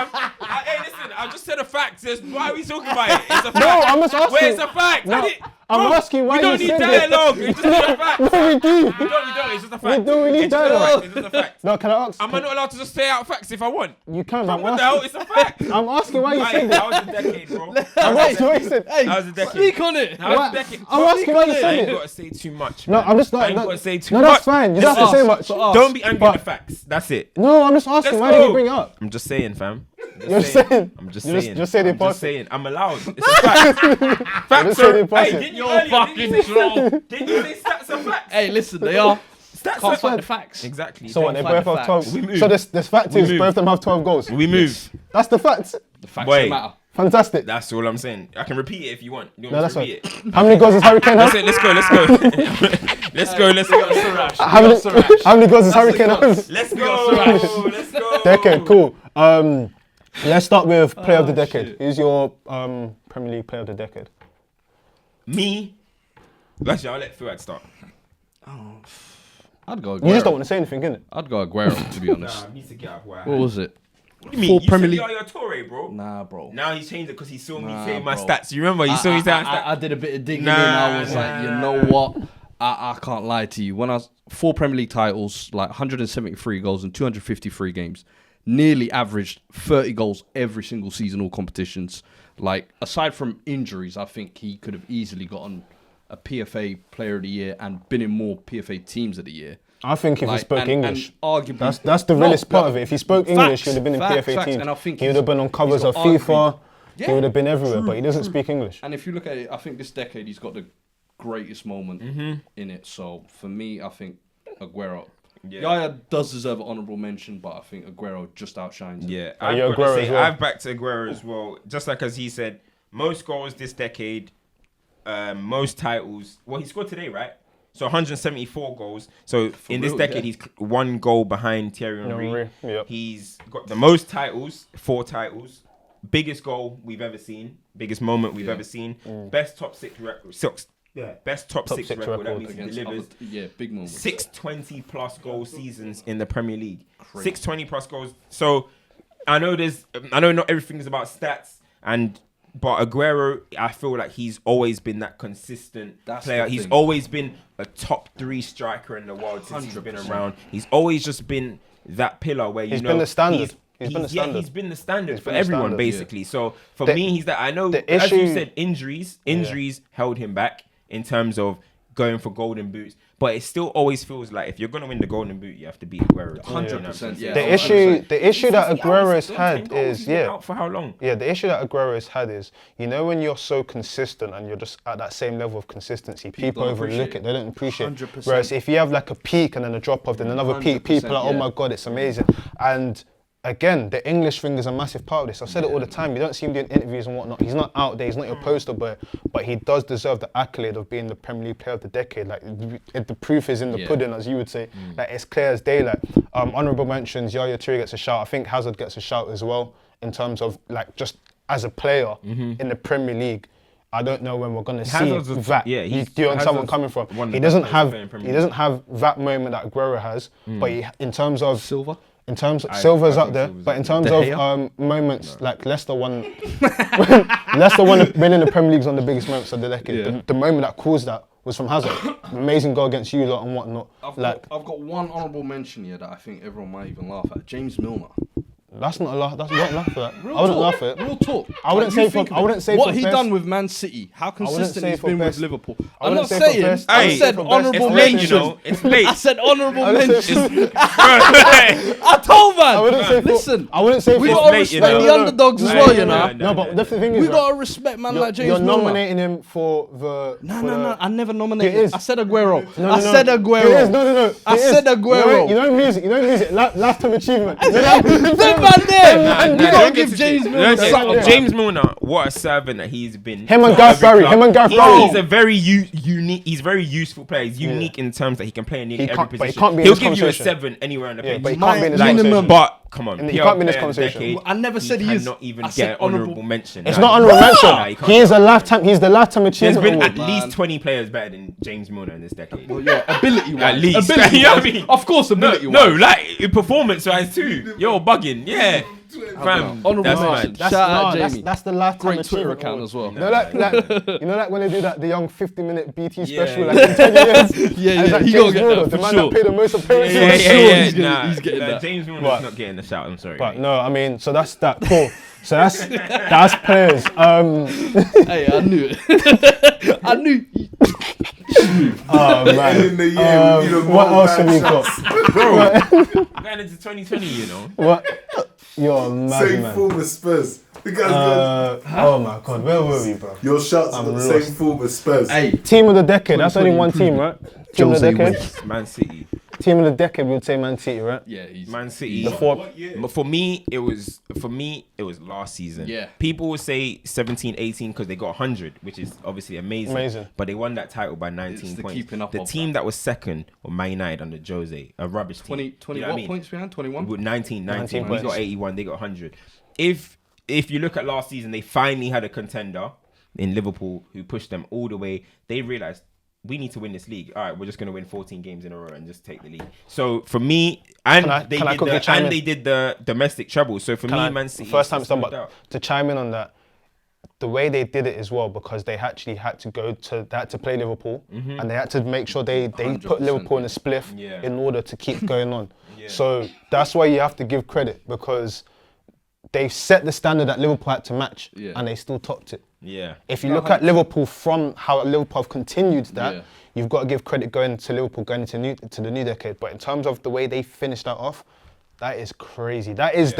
Hey, listen, I just said a fact. Why are we talking about it? It's a fact. No, I'm just asking. Where's the fact? No, I'm asking why we don't need said dialogue. It's just a fact. No, we do. We don't. It's just a fact. We need dialogue. It's just a fact. No, can I ask? Am I not allowed to just say out facts if I want? You can, but What the hell? It's a fact. I'm asking why you said that. That was a decade, bro. I'm asking why you said Hey, That was a decade. speak on it. That was a decade. I'm asking why you I said ain't it. got to say too much. No, man. I'm just I not. ain't got to say too No, much. that's fine. You don't have to say much. Don't be angry at the facts. That's it. No, I'm just asking. Why did you bring it up? I'm just saying, fam. You're saying. I'm just You saying. just say the I'm just impossible. saying. I'm allowed. It's a fact. Facts Just say the are. impossible. Hey, didn't you You're earlier? fucking troll. Didn't you say stats are facts? Hey, listen, they are. Stats Can't are find the facts. Exactly. So what? They Find both the have 12. facts. We move. So this fact is move. both of them have 12 goals. We move. That's the fact. The facts Boy. don't matter. Fantastic. That's all I'm saying. I can repeat it if you want. You No, want that's me to fine. repeat it? How many goals does Harry Kane have? That's it. Let's go. Let's go. How many goals does Harry Kane have? Let's go. Let's go. Decade, cool. Let's start with player of the decade. Who's your Premier League player of the decade? Me. Actually, I'll let Fuad start. I'd go Aguero. You just don't want to say anything, innit? I'd go Aguero, to be honest. Nah, I need to get out of where I What am. was it? What do you mean? Full You Premier said League. you're Torre, bro. Nah, bro. Now he's changed it because he saw me Nah, saying my bro. stats. You remember? You saw me saying my stats. I did a bit of digging Nah, in. I was nah, like, you nah, know what? I can't lie to you. When I was 4 Premier League titles, like 173 goals in 253 games, nearly averaged 30 goals every single season, all competitions. Like, aside from injuries, I think he could have easily gotten a PFA Player of the Year and been in more PFA Teams of the Year. I think if he spoke English, and arguably, that's the realest part of it. If he spoke English, he would have been in PFA facts, teams. and I think He would have been on covers of got FIFA. Yeah, He would have been everywhere, but he doesn't speak English. And if you look at it, I think this decade he's got the greatest moment in it. So for me, I think Aguero. Yeah. Yaya does deserve an honourable mention, but I think Aguero just outshines him. Yeah, Are you I've got to Aguero say, as well? I've backed Aguero as well. Just like as he said, most goals this decade, most titles. Well, he scored today, right? So 174 goals. So in this real, decade, yeah. he's 1 goal behind Thierry Henry. Henry, yep. He's got the most titles, 4 titles. Biggest goal we've ever seen. Biggest moment we've ever seen. Best top 6 record. Best top six record. That means he Against delivers. big moments. 620 plus goal seasons in the Premier League. 620 plus goals. So I know not everything is about stats, but Aguero, I feel like he's always been that consistent player. He's always been a top 3 striker in the world since he's been around. He's always just been that pillar where He's been the standard. He's been the standard. He's been the standard for been the everyone, standard, basically. So for me, he's that. I know, the as you issue- said, injuries held him back in terms of going for golden boots. But it still always feels like if you're gonna win the Golden Boot, you have to beat Aguero. 100%. Yeah. The issue that Aguero's had is out for how long? Yeah, the issue that Aguero's had is, you know, when you're so consistent and you're just at that same level of consistency, people overlook it. They don't appreciate it. 100%. Whereas if you have like a peak and then a drop off, then another peak, people are like, oh my God, it's amazing. And again, the English thing is a massive part of this. I said it all the time. You don't see him doing interviews and whatnot. He's not out there. He's not your poster boy, but he does deserve the accolade of being the Premier League Player of the Decade. Like the proof is in the pudding, as you would say. Like it's clear as daylight. Honourable mentions: Yaya Toure gets a shout. I think Hazard gets a shout as well in terms of like just as a player in the Premier League. I don't know when we're gonna see that. Yeah, do you understand where I'm coming from? He doesn't have that moment that Aguero has, but in terms of Silva. In terms of Silva's up there, but in terms of moments like Leicester won winning the Premier League's one of the biggest moments of the decade. Yeah. The moment that caused that was from Hazard. Amazing goal against you lot and whatnot. I've got one honourable mention here that I think everyone might even laugh at. James Milner. That's not a laugh. That's not laugh at that. I wouldn't laugh at it. Real talk. I wouldn't say what he done with Man City. How consistent he's been with Liverpool. I'm not saying. I said honourable mention. It's late. I said honourable mention. I told man. Listen. I wouldn't say we gotta respect the underdogs as well, you know. No, but the thing is, we gotta respect man like James Milner. You're nominating him for the. No. I never nominated. I said Aguero. I said No. I said Aguero. You know music. Lifetime achievement. You gotta give James Milner something. James Milner, what a servant that he's been. Him and Gareth Barry. He's a very unique. He's very useful player. He's unique in terms that he can play in nearly every position. He'll give you a 7 anywhere on the pitch. But he can't be in this minimum. But come on, he can't be in this conversation. I never said he is. Not even get honourable mention. It's not honourable mention. He's the lifetime achievement. There's been at least 20 players better than James Milner in this decade. Well, yeah, ability-wise. At least. Ability-wise. You know what I mean? Of course, ability-wise. No, like performance-wise too. You're bugging. Yeah. Fam, Honourable that's mention. mad. Shout out Jamie. That's the lifetime Great Twitter achievement account as well. You know, like when they do that, the young 50-minute BT special, like in 10 years. Yeah. He gonna get that. The man that paid the most appearances. He's getting that. James Milner's not getting the shout. I'm sorry. But no, I mean, so that's that. Cool. So that's players. Hey, I knew it. I knew. Oh man. What else have we got, bro? Going into 2020, you know. What? You're mad, same man. form as Spurs. The guy's got. Oh my God, where were we, bro? Your shots are the same form as Spurs. Hey, team of the decade. That's only one team, right? Team of the decade. Man City. Team of the decade, we would say Man City, right? Yeah, he's Man City. But for me, it was last season. Yeah. People would say 17, 18 because they got 100, which is obviously amazing. But they won that title by 19 points. The team that was second were Man United under Jose, a rubbish team. 20 what points behind? 21? With 19 points. We got 81, they got 100. If you look at last season, they finally had a contender in Liverpool who pushed them all the way. They realised, we need to win this league. All right, we're just going to win 14 games in a row and just take the league. So for me, they did the domestic treble. So for me, Man City. First time it's done, but to chime in on that, the way they did it as well, because they actually had to play Liverpool, and they had to make sure they put Liverpool in a spliff in order to keep going on. So that's why you have to give credit, because they set the standard that Liverpool had to match, and they still topped it. Yeah. If you look at Liverpool from how Liverpool have continued that, you've got to give credit going to Liverpool going into the new decade. But in terms of the way they finished that off, that is crazy. That is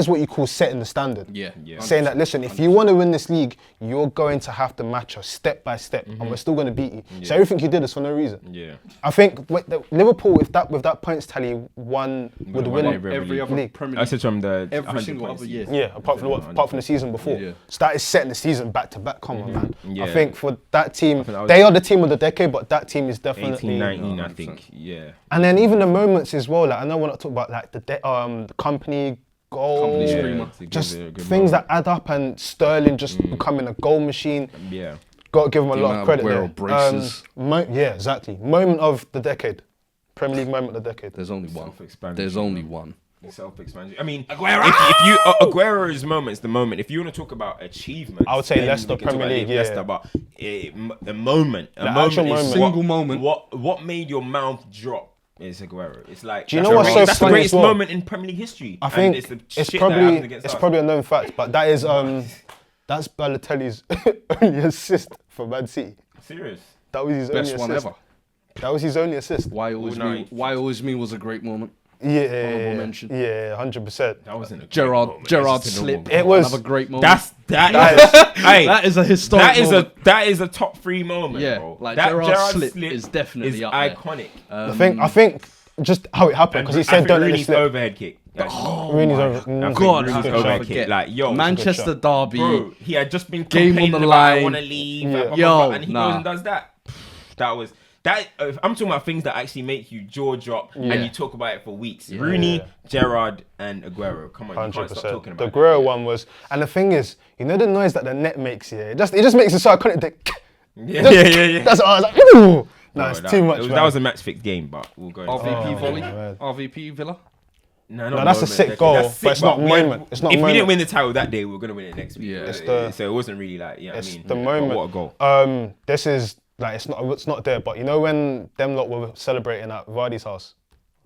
what you call setting the standard. Yeah. Saying that, listen, if you want to win this league, you're going to have to match us step by step, and we're still going to beat you. So everything you did is for no reason. Yeah. I think Liverpool, with that points tally, would win every other league. Premier I League. said from the Every single other year. Yeah, apart from the season before. Yeah. So that is setting the season back to back. Come on, man. Yeah. I think for that team, they are the team of the decade, but that team is definitely 18, 19, I think. Yeah. And then even the moments as well. Like I know we're not talking about like the company goal, Company screamer. just things that add up, and Sterling just becoming a goal machine. Yeah. Got to give him a lot of credit there. Braces. Yeah, exactly. Moment of the decade. Premier League moment of the decade. There's only one. Self-explanatory. There's only one. Self-explanatory. I mean, if you Aguero's moment's the moment. If you want to talk about achievements, I would say Leicester Premier League. Leicester, but the moment, single moment. What made your mouth drop? Is Aguero. It's like, do you know what's so that's the funny greatest as well? moment in Premier League history. I think it's probably a known fact, but that is that's Balotelli's only assist for Man City. Serious. That was his Best only one assist. ever. That was his only assist. Why always me was a great moment. Yeah, mention. yeah, 100%. That wasn't a Gerard slip. It was another great moment. That is a historic moment. That is a top 3 moment, Yeah, bro. like That Gerard slip is definitely is up there. iconic. I think just how it happened, because he said don't let it Rooney's slip. overhead kick. Rooney's over. God, Rooney's how can I overhead forget? kick. Like, yo, Manchester derby. bro, he had just been Game on complaining the about line. I want to leave. Yeah. Blah, blah, Yo, blah, and he goes and does that. That was that. I'm talking about things that actually make you jaw drop, and you talk about it for weeks. Rooney, Gerrard, and Aguero. Come on, you can't stop talking 100%. about The Aguero one was, and the thing is, you know the noise that the net makes here. It just makes it so iconic. Yeah. That's what I was like. Ooh. No, it's too much. That was a match fixed game, but we'll go. RVP volley. man. RVP Villa. No, that's a sick goal, but it's not moment. It's not if we didn't moment. win the title that day, we were gonna win it next week. Yeah. So it wasn't really like, It's I mean, the moment. What a goal. This is like it's not there, but you know when them lot were celebrating at Vardy's house.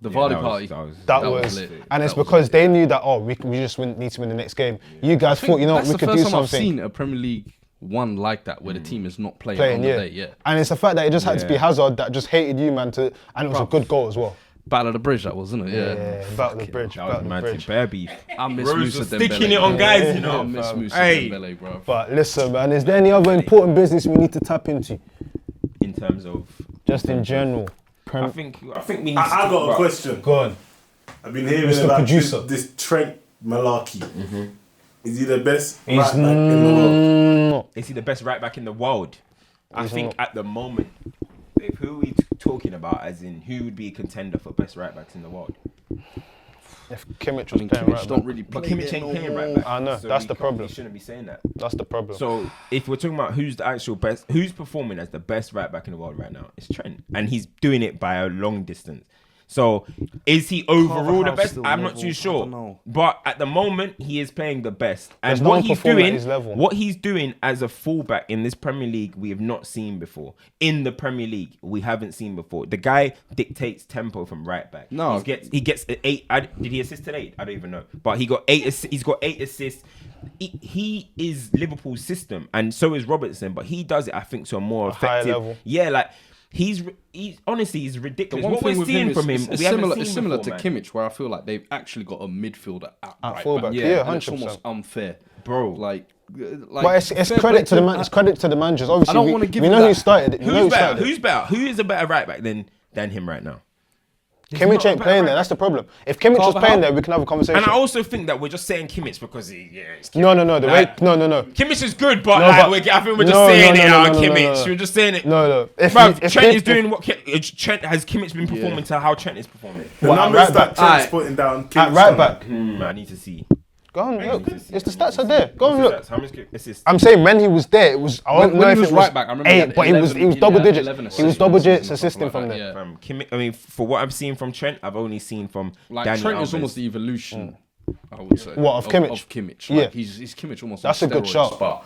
The Vardy party. That was lit. and it's That was because lit. they knew that we just need to win the next game. You guys thought, you know what, That's we the could do first time I've something. seen a Premier League one like that, where the team is not playing on the day. Yeah. And it's the fact that it just had to be Hazard that just hated you, man, and it was a good goal as well. Battle of the Bridge, that was, isn't it? Yeah. Battle of the Bridge. That was mad. Bare beef. I miss Rose Musa was Dembele. sticking it on guys, you know. I miss Musa Hey. Dembele, bro. But listen, man, is there any other important business we need to tap into? In terms of, Just in general. I think we need. I got a question. Go on. I've been hearing Mr. about Producer. this Trent Malarkey. Is he the best He's right back in the world? not. Is he the best right back in the world? I He's think not. at the moment, if who are we talking about, as in who would be a contender for best right backs in the world? If Kimmich was playing Kimmich right don't back. really But play Kimmich there ain't no playing more. right back. I know, so that's we the can't- problem. We shouldn't be saying that. That's the problem. So if we're talking about who's the actual best, who's performing as the best right back in the world right now, it's Trent, and he's doing it by a long distance. So is he overall the Carvajal best? still I'm not level, too I sure. don't know. But at the moment, he is playing the best. And There's no what one he's performing at doing, his level. what he's doing as a fullback in this Premier League, we have not seen before. In the Premier League, we haven't seen before. The guy dictates tempo from right back. No. he gets 8. Did he assist at 8? I don't even know. But he got 8. He's got 8 assists. He is Liverpool's system, and so is Robertson. But he does it, I think, to a more higher effective level. Yeah, like. He's honestly, he's ridiculous. One What thing we're with seeing him from him, is we haven't similar. seen It's similar before, to man. Kimmich, where I feel like they've actually got a midfielder at right fullback. back. Yeah, and it's 100%. almost unfair, Bro. Like But it's fair credit play to the man. It's credit to the managers. Obviously, I don't wanna give we you know that. who started it. We know Who's who better? started it. Who's better? Who is a better right back than him right now? Kimmich not a ain't better playing right there. That's the problem. If Kimmich was Carvajal? playing there, we can have a conversation. And I also think that we're just saying Kimmich because it's Kimmich. No. Like- No. Kimmich is good, but No, like but- I think we're just No, saying no, it no, out, no, no, Kimmich. no, no. We're just saying it. No. If Trent is if- doing what Trent has Kimmich been performing to how Trent is performing. The What, at numbers right that back? Trent's Aye. putting down. at Kimmich right done back, I need to see. go on look. need to see. It's the stats are there. Go and look. How much assists? I'm saying when he was there, it was. I don't When know he if was it was right back, I remember he 8, had but he was 11 double he had digits. 11 He was assists double or something digits like assisting that, from there. yeah. Kimmich, I mean, for what I've seen from Trent, I've only seen from Like Daniel Trent is Alves. almost the evolution, I would say. What, of Kimmich? Of Kimmich. Yeah. Like, he's Kimmich almost. That's on a good steroids, shout. But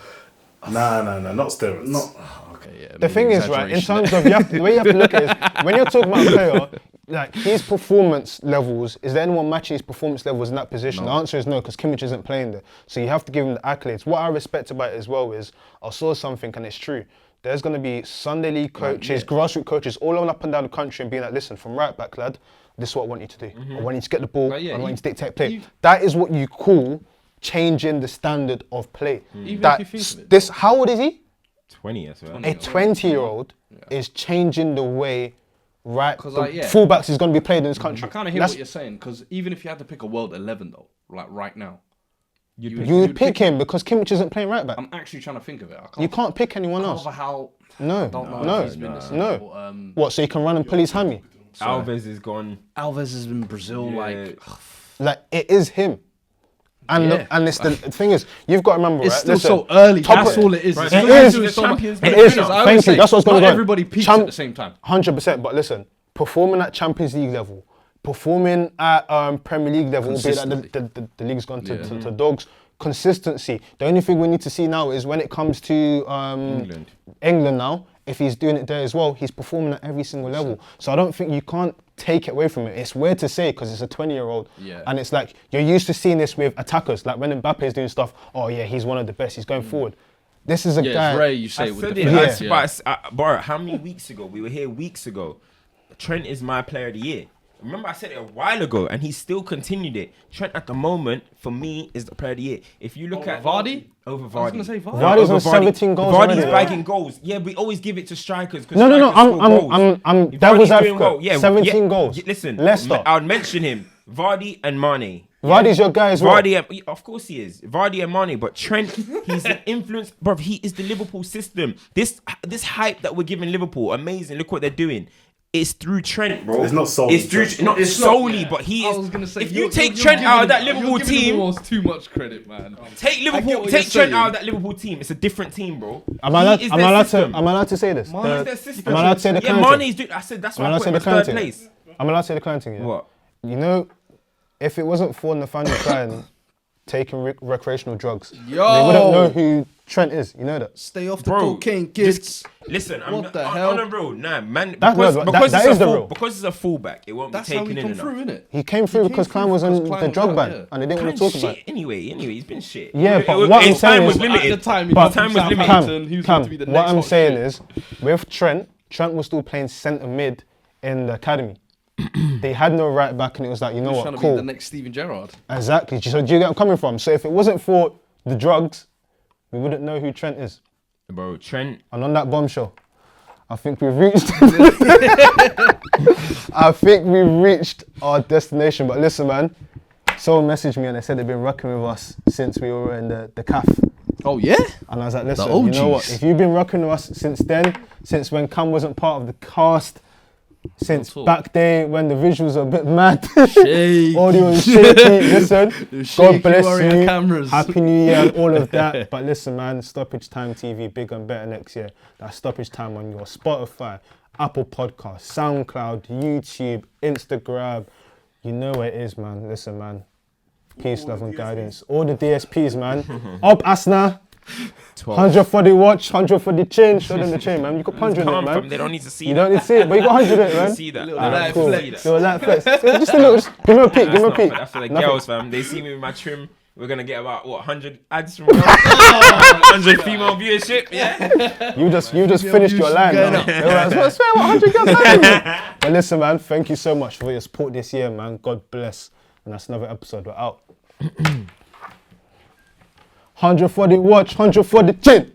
Nah, not steroids. okay, yeah. The thing is, right, in terms of the way you have to look at it is when you're talking about a player, like his performance levels, is there anyone matching his performance levels in that position? The answer is no, because Kimmich isn't playing there. So you have to give him the accolades. What I respect about it as well is I saw something and it's true. There's going to be Sunday League coaches, grassroots coaches all on up and down the country and being like, listen, from right back, lad, this is what I want you to do. I want you to get the ball, Like, yeah, I want you you- to dictate play. That is what you call changing the standard of play. Even That if you think of it. this, how old is he? 20 as well. A 20-year-old is changing the way yeah. fullbacks is going to be played in this country. I kind of hear That's- what you're saying, because even if you had to pick a world 11 though, like right now, You would pick him because Kimmich isn't playing right back. I'm actually trying to think of it. I can't. You can't pick anyone else. Carvajal. No, I don't know no, if he's been this no. level. What, so you can run and pull his hammy? Alves is gone. Alves is in Brazil. Like Like, it is him. And Yeah. and it's the thing is, you've got to remember, it's right? still Listen, so early. top That's of- all it is. Right, It's it still is. doing The so much- Champions It League is. winner. I always Thank you. say, That's what's going not on. everybody peaks at the same time. 100%. But listen, performing at Champions League level, performing at Premier League level, albeit that the league's gone to dogs. Consistency. The only thing we need to see now is when it comes to England now, if he's doing it there as well, he's performing at every single level. So I don't think you can't take it away from it. It's weird to say because it's a 20-year-old. Yeah. And it's like, you're used to seeing this with attackers. Like when Mbappe is doing stuff, oh yeah, he's one of the best, he's going forward. This is a Yeah, guy. it's rare you say I it with said the it. Yeah. But, Bart, how many weeks ago? We were here weeks ago Trent is my player of the year. Remember, I said it a while ago, and he still continued it. Trent, at the moment, for me, is the player of the year. If you look at Vardy? over Vardy, I was gonna say Vardy. Vardy's over on 17 goals already, Vardy's yeah. bagging goals. Yeah, we always give it to strikers. No. I'm If devil's Vardy's doing advocate. 17 goals. Listen, Leicester. I would mention him. Vardy and Mane. Vardy's your guy as well. Vardy, of course he is. Vardy and Mane, but Trent, he's an influence, bro. He is the Liverpool system. This hype that we're giving Liverpool, amazing. Look what they're doing. It's through Trent, bro. It's not solely It's through Trent. not It's solely, not- but he I is. was gonna say, If you you're take Trent giving out of that him- Liverpool you're giving him team, almost too much credit, man. take get Liverpool, what take you're Trent out saying. of that Liverpool team. It's a different team, bro. Am I allowed, He is am their I allowed to? system. Am I allowed to say this? He's their system. Am I allowed to say the Yeah, Clanton? Mane's doing. I said that's Am why I I allowed to put him say in the third Clanton? place. I'm allowed to say the Clanton. Yeah? What? You know, if it wasn't for Nathaniel Clan taking recreational drugs, they wouldn't know who Trent is. You know that? Stay off the Bro, cocaine, kids. Listen, What the on hell? a real, nah, man. That- Because, no, because that it's is a the full, real. because it's a fullback, it won't That's be how taken he in come enough. through, innit? He came through because Clan was on the drug ban yeah. and they didn't want to Clan's talk about shit it. anyway, he's been shit. Yeah, but It- what I'm his saying time was is- limited. At the time, he But got from time was limited. Southampton, he was going to be the What next I'm hot saying shit. is, with Trent was still playing centre mid in the academy. They had no right back, and it was like, you know He was what, trying to cool. be the next Steven Gerrard. Exactly. So do you get where I'm coming from? So if it wasn't for the drugs, we wouldn't know who Trent is. Bro, Trent. And on that bombshell, I think we've reached. I think we've reached our destination. But listen, man, someone messaged me and they said they've been rocking with us since we were in the CAF. Oh, yeah? And I was like, listen, The you know what? OGs. If you've been rocking with us since then, since when Cam wasn't part of the cast, since talk. back day when the visuals were a bit mad, Shaky. audio is shaky, listen, shaky God bless warrior you, cameras. Happy New Year and all of that. But listen, man, Stoppage Time TV, big and better next year. That's Stoppage Time on your Spotify, Apple Podcasts, Soundcloud, YouTube, Instagram. You know where it is, man. Listen, man. Peace, love and guidance. All the DSPs, man. Up Asna. 100 for the watch, 100 for the chain. Show them the chain, man. You got 100 in it, Calm, man. fam, they don't need to see You that. don't need to see it, but you got 100 in it, man. See that. Little Alright, light cool. flex. See that. Do a light flex. Just a little, just give me a peek, give me a That's peek. not- That's for the Nothing. girls, fam. They see me with my trim. We're gonna get about 100 ads from girls. 100 female viewership. Yeah. You just finished your line now. I swear, 100 girls liking me. But listen, man, thank you so much for your support this year, man. God bless. And that's another episode. We're out. 100 for the watch, 100 for the chain.